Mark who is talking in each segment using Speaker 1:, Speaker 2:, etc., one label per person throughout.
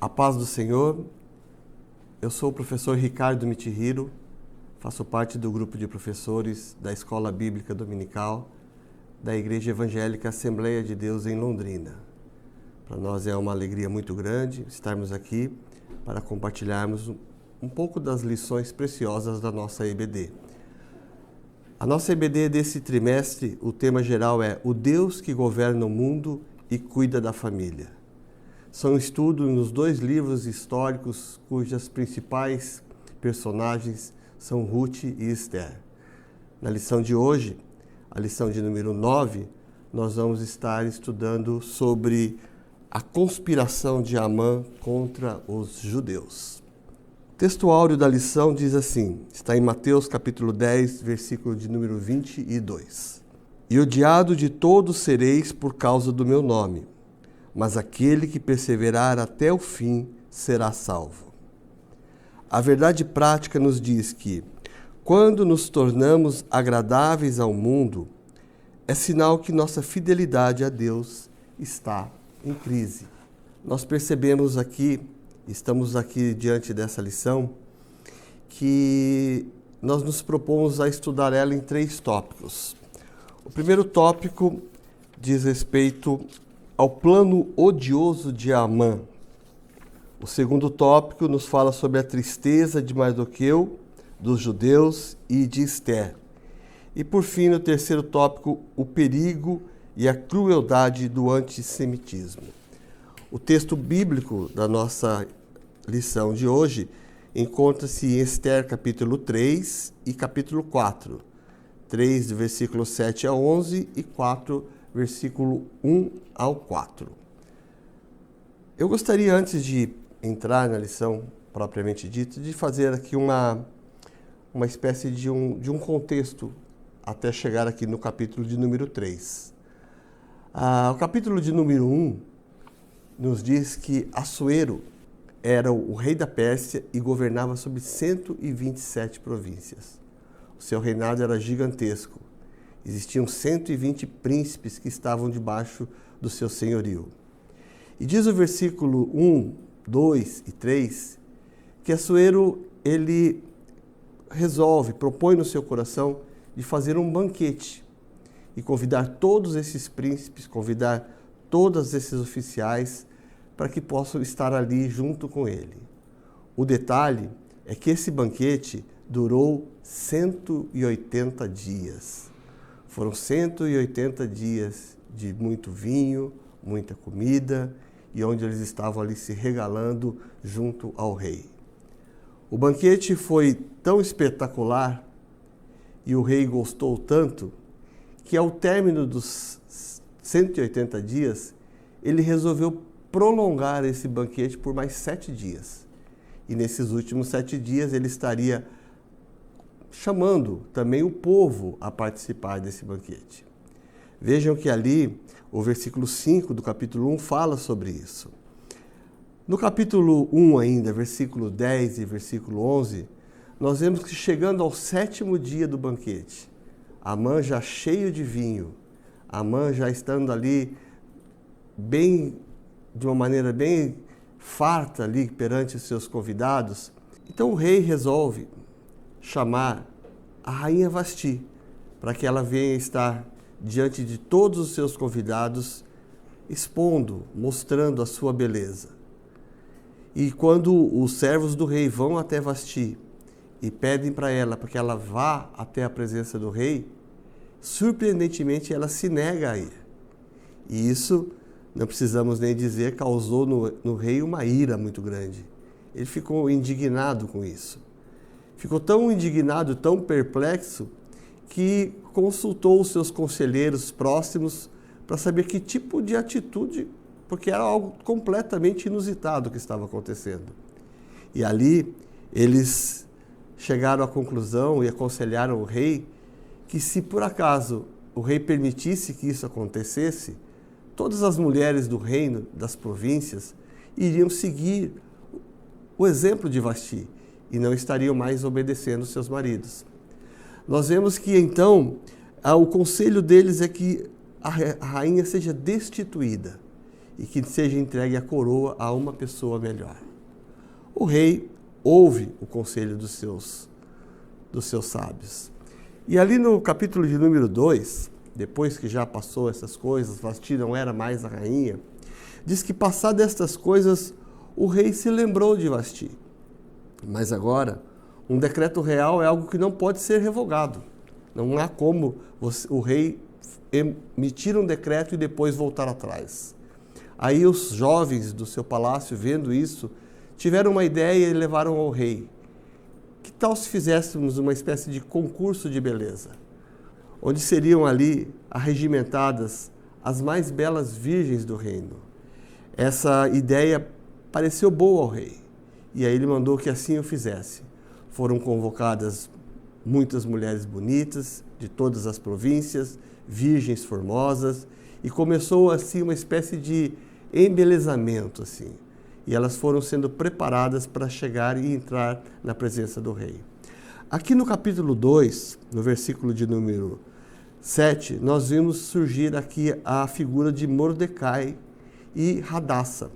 Speaker 1: A paz do Senhor, eu sou o professor Ricardo Mitihiro, faço parte do grupo de professores da Escola Bíblica Dominical da Igreja Evangélica Assembleia de Deus em Londrina. Para nós é uma alegria muito grande estarmos aqui para compartilharmos um pouco das lições preciosas da nossa EBD. A nossa EBD desse trimestre, o tema geral é O Deus que governa o mundo e cuida da família. São estudos nos dois livros históricos cujas principais personagens são Ruth e Esther. Na lição de hoje, a lição de número 9, nós vamos estar estudando sobre a conspiração de Amã contra os judeus. O texto áureo da lição diz assim, está em Mateus capítulo 10, versículo de número 22. E odiado de todos sereis por causa do meu nome, mas aquele que perseverar até o fim será salvo. A verdade prática nos diz que, quando nos tornamos agradáveis ao mundo, é sinal que nossa fidelidade a Deus está em crise. Nós percebemos aqui, estamos aqui diante dessa lição, que nós nos propomos a estudar ela em 3 tópicos. O primeiro tópico diz respeito ao plano odioso de Amã. O segundo tópico nos fala sobre a tristeza de Mardoqueu, dos judeus e de Esther. E por fim, no terceiro tópico, o perigo e a crueldade do antissemitismo. O texto bíblico da nossa lição de hoje encontra-se em Esther capítulo 3 e capítulo 4. 3, do versículo 7 a 11 e 4, versículo 1 ao 4. Eu gostaria, antes de entrar na lição propriamente dita, de fazer aqui uma espécie de um contexto até chegar aqui no capítulo de número 3. O capítulo de número 1 nos diz que Assuero era o rei da Pérsia e governava sobre 127 províncias. O seu reinado era gigantesco. Existiam 120 príncipes que estavam debaixo do seu senhorio. E diz o versículo 1, 2 e 3 que Assuero, ele propõe no seu coração de fazer um banquete e convidar todos esses príncipes, convidar todos esses oficiais para que possam estar ali junto com ele. O detalhe é que esse banquete durou 180 dias. Foram 180 dias de muito vinho, muita comida e onde eles estavam ali se regalando junto ao rei. O banquete foi tão espetacular e o rei gostou tanto que ao término dos 180 dias, ele resolveu prolongar esse banquete por mais 7 dias. E nesses últimos 7 dias ele estaria chamando também o povo a participar desse banquete. Vejam que ali o versículo 5 do capítulo 1 fala sobre isso. No capítulo 1 ainda, versículo 10 e versículo 11, nós vemos que chegando ao 7º dia do banquete, Amã já cheio de vinho, Amã já estando ali de uma maneira bem farta ali perante os seus convidados, então o rei resolve chamar a rainha Vasti para que ela venha estar diante de todos os seus convidados, expondo, mostrando a sua beleza. E quando os servos do rei vão até Vasti e pedem para ela para que ela vá até a presença do rei, surpreendentemente ela se nega a ir. E isso, não precisamos nem dizer, causou no rei uma ira muito grande. Ele ficou indignado com isso. Ficou tão indignado, tão perplexo, que consultou os seus conselheiros próximos para saber que tipo de atitude, porque era algo completamente inusitado que estava acontecendo. E ali eles chegaram à conclusão e aconselharam o rei que, se por acaso o rei permitisse que isso acontecesse, todas as mulheres do reino, das províncias, iriam seguir o exemplo de Vasti e não estariam mais obedecendo seus maridos. Nós vemos que então o conselho deles é que a rainha seja destituída e que seja entregue a coroa a uma pessoa melhor. O rei ouve o conselho dos seus sábios. E ali no capítulo de número 2, depois que já passou essas coisas, Vasti não era mais a rainha, diz que passadas estas coisas, o rei se lembrou de Vasti. Mas agora, um decreto real é algo que não pode ser revogado. Não há como o rei emitir um decreto e depois voltar atrás. Aí os jovens do seu palácio, vendo isso, tiveram uma ideia e levaram ao rei. Que tal se fizéssemos uma espécie de concurso de beleza, onde seriam ali arregimentadas as mais belas virgens do reino? Essa ideia pareceu boa ao rei, e aí ele mandou que assim o fizesse. Foram convocadas muitas mulheres bonitas de todas as províncias, virgens formosas, e começou assim uma espécie de embelezamento assim. E elas foram sendo preparadas para chegar e entrar na presença do rei. Aqui no capítulo 2, no versículo de número 7, nós vimos surgir aqui a figura de Mordecai e Hadassa,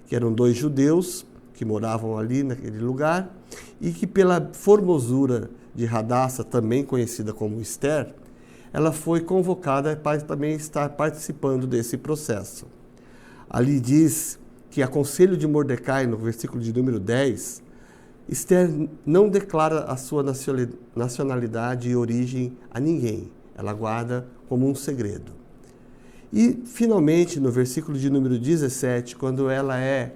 Speaker 1: que eram dois judeus que moravam ali naquele lugar e que pela formosura de Hadassa, também conhecida como Esther, ela foi convocada para também estar participando desse processo. Ali diz que a conselho de Mordecai, no versículo de número 10, Esther não declara a sua nacionalidade e origem a ninguém. Ela guarda como um segredo. E, finalmente, no versículo de número 17, quando ela é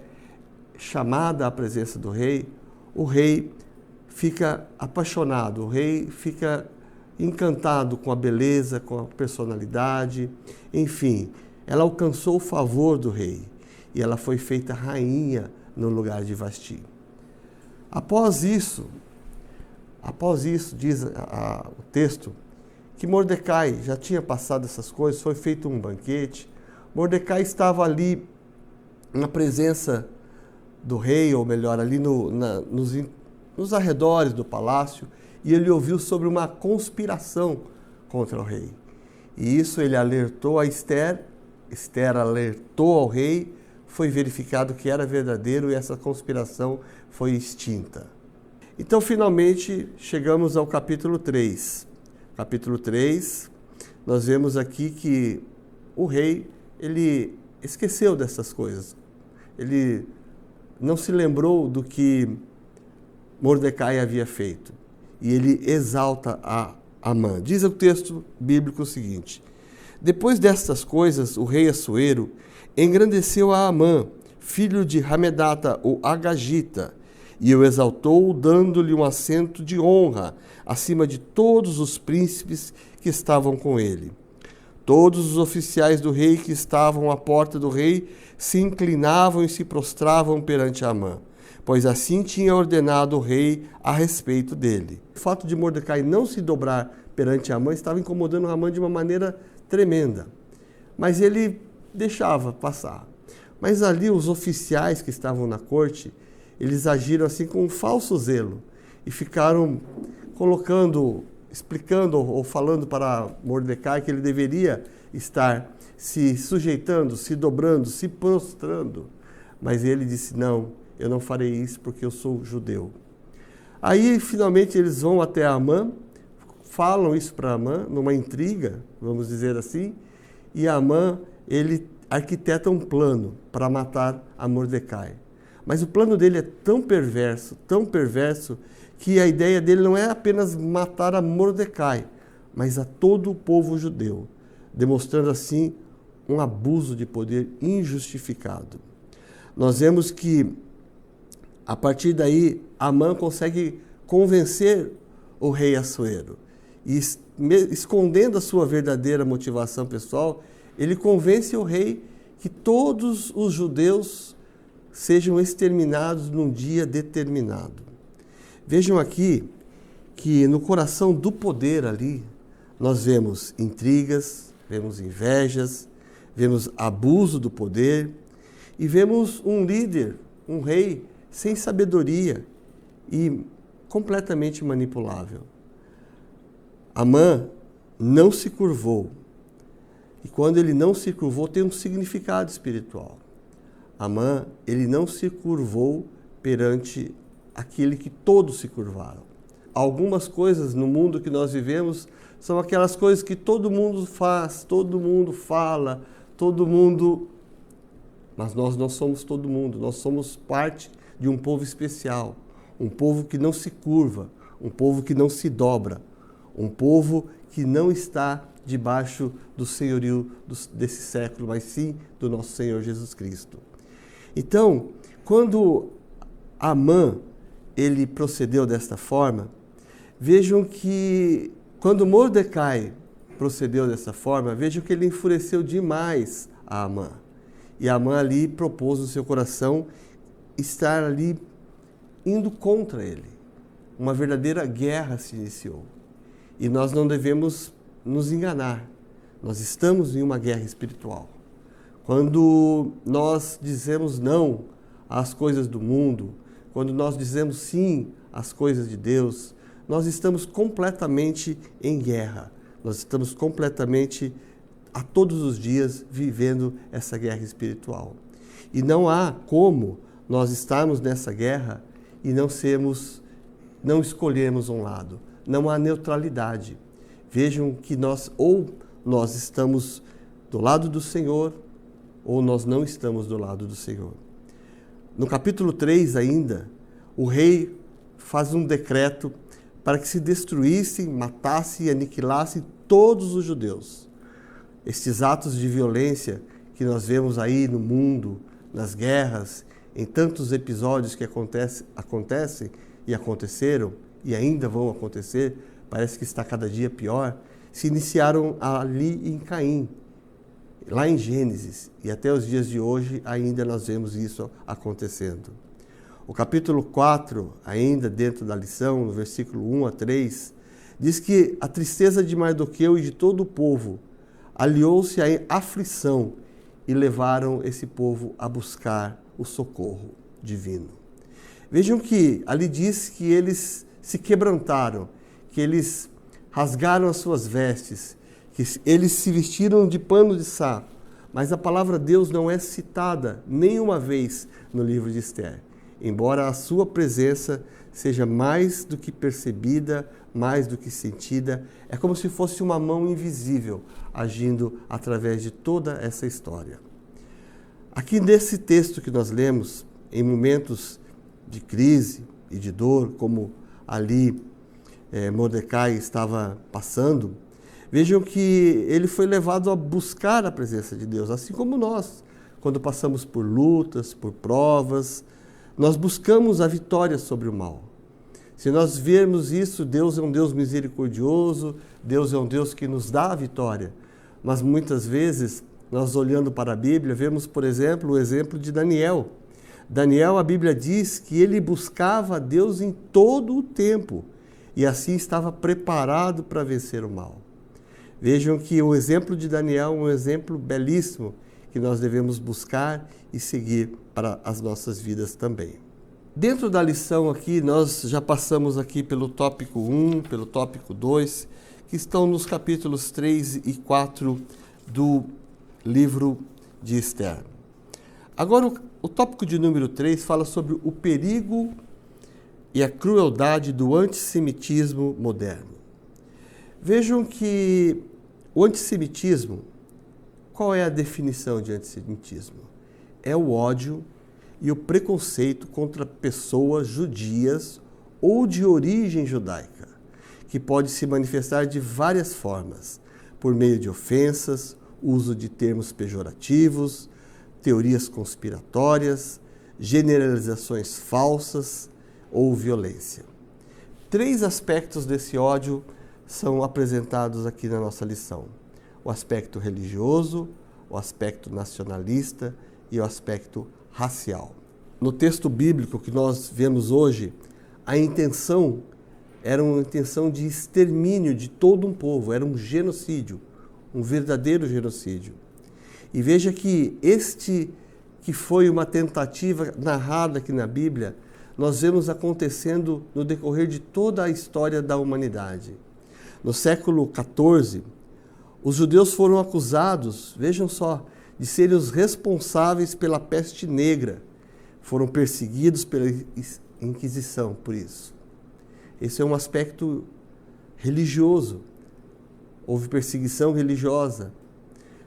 Speaker 1: chamada à presença do rei, o rei fica apaixonado, o rei fica encantado com a beleza, com a personalidade, enfim, ela alcançou o favor do rei e ela foi feita rainha no lugar de Vasti. Após isso, diz o texto, que Mordecai já tinha passado essas coisas, foi feito um banquete, Mordecai estava ali na presença do rei, ou melhor, ali nos arredores do palácio, e ele ouviu sobre uma conspiração contra o rei. E isso ele alertou a Esther, Esther alertou ao rei, foi verificado que era verdadeiro e essa conspiração foi extinta. Então, finalmente, chegamos ao capítulo 3. Capítulo 3, nós vemos aqui que o rei, ele esqueceu dessas coisas. Ele não se lembrou do que Mordecai havia feito. E ele exalta a Amã. Diz o texto bíblico o seguinte: depois destas coisas, o rei Assuero engrandeceu a Amã, filho de Hamedata, o Agagita, e o exaltou, dando-lhe um assento de honra acima de todos os príncipes que estavam com ele. Todos os oficiais do rei que estavam à porta do rei se inclinavam e se prostravam perante Amã, pois assim tinha ordenado o rei a respeito dele. O fato de Mordecai não se dobrar perante Amã estava incomodando Amã de uma maneira tremenda, mas ele deixava passar. Mas ali os oficiais que estavam na corte, eles agiram assim com um falso zelo e ficaram explicando ou falando para Mordecai que ele deveria estar se sujeitando, se dobrando, se prostrando. Mas ele disse: não, eu não farei isso porque eu sou judeu. Aí, finalmente, eles vão até Amã, falam isso para Amã, numa intriga, vamos dizer assim, e Amã, ele arquiteta um plano para matar a Mordecai. Mas o plano dele é tão perverso, que a ideia dele não é apenas matar a Mordecai, mas a todo o povo judeu, demonstrando assim um abuso de poder injustificado. Nós vemos que, a partir daí, Amã consegue convencer o rei Assuero. E, escondendo a sua verdadeira motivação pessoal, ele convence o rei que todos os judeus sejam exterminados num dia determinado. Vejam aqui que no coração do poder ali, nós vemos intrigas, vemos invejas, vemos abuso do poder e vemos um líder, um rei sem sabedoria e completamente manipulável. Amã não se curvou E quando ele não se curvou, tem um significado espiritual. Amã, ele não se curvou perante aquele que todos se curvaram. Algumas coisas no mundo que nós vivemos são aquelas coisas que todo mundo faz, todo mundo fala, todo mundo... Mas nós não somos todo mundo, nós somos parte de um povo especial, um povo que não se curva, um povo que não se dobra, um povo que não está debaixo do senhorio desse século, mas sim do nosso Senhor Jesus Cristo. Então, quando Amã, ele procedeu desta forma, vejam que quando Mordecai procedeu dessa forma, vejam que ele enfureceu demais a Amã. E Amã ali propôs no seu coração estar ali indo contra ele. Uma verdadeira guerra se iniciou. E nós não devemos nos enganar. Nós estamos em uma guerra espiritual. Quando nós dizemos não às coisas do mundo, quando nós dizemos sim às coisas de Deus, nós estamos completamente em guerra. Nós estamos completamente, a todos os dias, vivendo essa guerra espiritual. E não há como nós estarmos nessa guerra e não escolhermos um lado. Não há neutralidade. Vejam que nós estamos do lado do Senhor ou nós não estamos do lado do Senhor. No capítulo 3 ainda, o rei faz um decreto para que se destruíssem, matassem e aniquilassem todos os judeus. Estes atos de violência que nós vemos aí no mundo, nas guerras, em tantos episódios que acontecem e aconteceram e ainda vão acontecer, parece que está cada dia pior, se iniciaram ali em Caim, lá em Gênesis, e até os dias de hoje ainda nós vemos isso acontecendo. O capítulo 4, ainda dentro da lição, no versículo 1 a 3, diz que a tristeza de Mardoqueu e de todo o povo aliou-se à aflição e levaram esse povo a buscar o socorro divino. Vejam que ali diz que eles se quebrantaram, que eles rasgaram as suas vestes, que eles se vestiram de pano de saco, mas a palavra Deus não é citada nenhuma vez no livro de Esther, embora a sua presença seja mais do que percebida, mais do que sentida, é como se fosse uma mão invisível agindo através de toda essa história. Aqui nesse texto que nós lemos, em momentos de crise e de dor, como ali Mordecai estava passando, vejam que ele foi levado a buscar a presença de Deus, assim como nós, quando passamos por lutas, por provas, nós buscamos a vitória sobre o mal. Se nós vermos isso, Deus é um Deus misericordioso, Deus é um Deus que nos dá a vitória. Mas muitas vezes, nós olhando para a Bíblia, vemos, por exemplo, o exemplo de Daniel. Daniel, a Bíblia diz que ele buscava a Deus em todo o tempo e assim estava preparado para vencer o mal. Vejam que o exemplo de Daniel é um exemplo belíssimo que nós devemos buscar e seguir para as nossas vidas também. Dentro da lição aqui, nós já passamos aqui pelo tópico 1, pelo tópico 2, que estão nos capítulos 3 e 4 do livro de Esther. Agora, o tópico de número 3 fala sobre o perigo e a crueldade do antissemitismo moderno. Vejam que o antissemitismo, qual é a definição de antissemitismo? É o ódio e o preconceito contra pessoas judias ou de origem judaica, que pode se manifestar de várias formas, por meio de ofensas, uso de termos pejorativos, teorias conspiratórias, generalizações falsas ou violência. 3 aspectos desse ódio são apresentados aqui na nossa lição: o aspecto religioso, o aspecto nacionalista e o aspecto racial. No texto bíblico que nós vemos hoje, a intenção era uma intenção de extermínio de todo um povo, era um genocídio, um verdadeiro genocídio. E veja que que foi uma tentativa narrada aqui na Bíblia, nós vemos acontecendo no decorrer de toda a história da humanidade. No século XIV, Os judeus foram acusados, vejam só, de serem os responsáveis pela peste negra. Foram perseguidos pela Inquisição por isso. Esse é um aspecto religioso. Houve perseguição religiosa.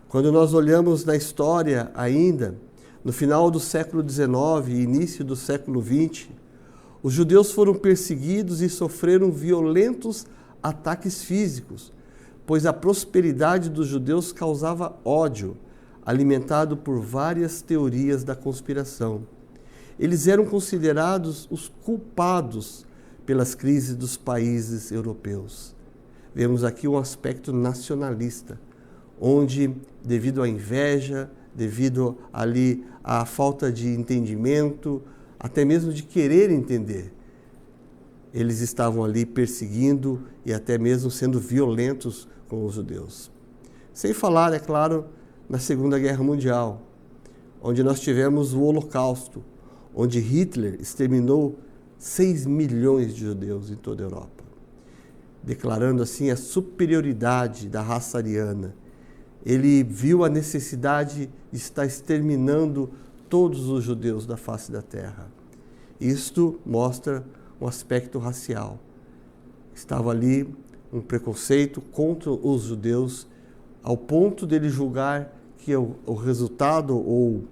Speaker 1: Quando nós olhamos na história ainda, no final do século XIX e início do século XX, os judeus foram perseguidos e sofreram violentos ataques físicos, pois a prosperidade dos judeus causava ódio, alimentado por várias teorias da conspiração. Eles eram considerados os culpados pelas crises dos países europeus. Vemos aqui um aspecto nacionalista, onde, devido à inveja, devido ali à falta de entendimento, até mesmo de querer entender, eles estavam ali perseguindo e até mesmo sendo violentos com os judeus. Sem falar, é claro, na Segunda Guerra Mundial, onde nós tivemos o Holocausto, onde Hitler exterminou 6 milhões de judeus em toda a Europa, declarando assim a superioridade da raça ariana. Ele viu a necessidade de estar exterminando todos os judeus da face da terra. Isto mostra um aspecto racial. Estava ali um preconceito contra os judeus, ao ponto dele julgar que o resultado ou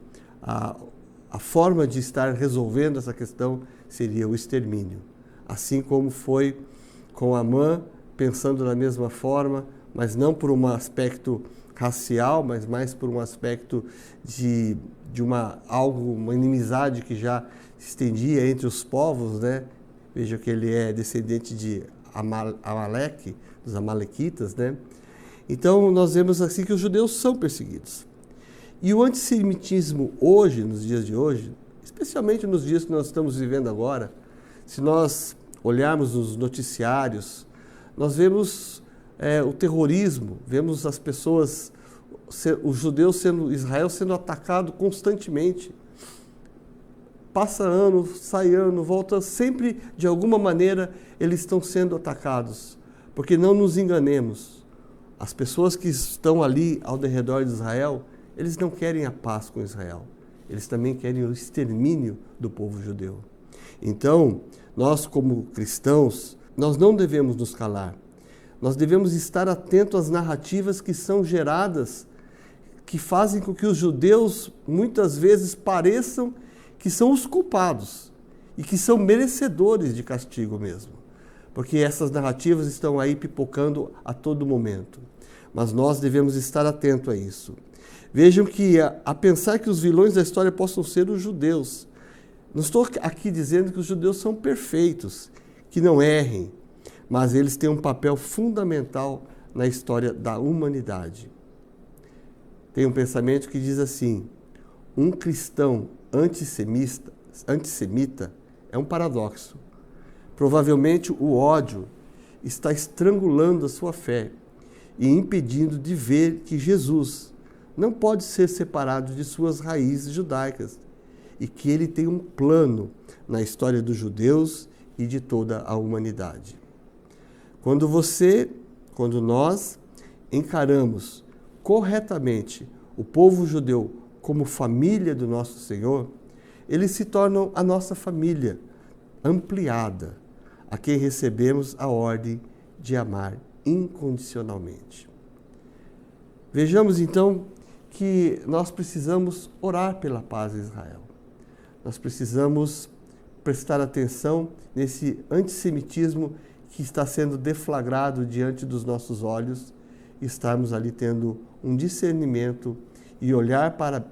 Speaker 1: a forma de estar resolvendo essa questão seria o extermínio. Assim como foi com Amã, pensando da mesma forma, mas não por um aspecto racial, mas mais por um aspecto de uma inimizade que já se estendia entre os povos, né? Veja que ele é descendente de Amaleque, dos Amalequitas, né? Então nós vemos assim que os judeus são perseguidos. E o antissemitismo hoje, nos dias de hoje, especialmente nos dias que nós estamos vivendo agora, se nós olharmos os noticiários, nós vemos o terrorismo, vemos as pessoas, os judeus Israel sendo atacado constantemente. Passa ano, sai ano, volta, sempre de alguma maneira eles estão sendo atacados. Porque não nos enganemos, as pessoas que estão ali ao redor de Israel, eles não querem a paz com Israel, eles também querem o extermínio do povo judeu. Então, nós como cristãos, nós não devemos nos calar. Nós devemos estar atentos às narrativas que são geradas, que fazem com que os judeus muitas vezes pareçam que são os culpados e que são merecedores de castigo mesmo. Porque essas narrativas estão aí pipocando a todo momento. Mas nós devemos estar atentos a isso. Vejam que a pensar que os vilões da história possam ser os judeus. Não estou aqui dizendo que os judeus são perfeitos, que não errem, mas eles têm um papel fundamental na história da humanidade. Tem um pensamento que diz assim: um cristão antissemita é um paradoxo. Provavelmente o ódio está estrangulando a sua fé e impedindo de ver que Jesus não pode ser separado de suas raízes judaicas e que ele tem um plano na história dos judeus e de toda a humanidade. Quando nós encaramos corretamente o povo judeu como família do nosso Senhor, eles se tornam a nossa família ampliada, a quem recebemos a ordem de amar incondicionalmente. Vejamos então que nós precisamos orar pela paz em Israel. Nós precisamos prestar atenção nesse antissemitismo que está sendo deflagrado diante dos nossos olhos e estarmos ali tendo um discernimento e olhar para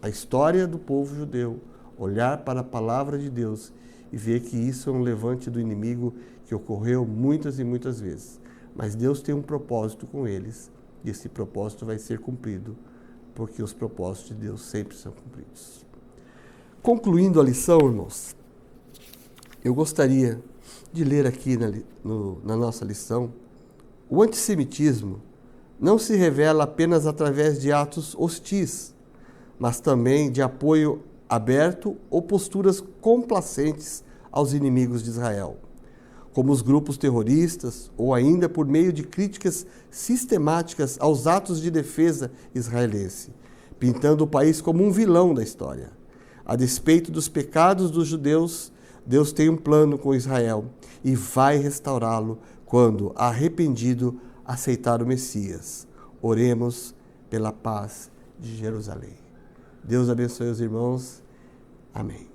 Speaker 1: a história do povo judeu, olhar para a palavra de Deus e ver que isso é um levante do inimigo que ocorreu muitas e muitas vezes. Mas Deus tem um propósito com eles e esse propósito vai ser cumprido, porque os propósitos de Deus sempre são cumpridos. Concluindo a lição, irmãos, eu gostaria de ler aqui na nossa lição: o antissemitismo não se revela apenas através de atos hostis, mas também de apoio aberto ou posturas complacentes aos inimigos de Israel. como os grupos terroristas, ou ainda por meio de críticas sistemáticas aos atos de defesa israelense, pintando o país como um vilão da história. A despeito dos pecados dos judeus, Deus tem um plano com Israel e vai restaurá-lo quando, arrependido, aceitar o Messias. Oremos pela paz de Jerusalém. Deus abençoe os irmãos. Amém.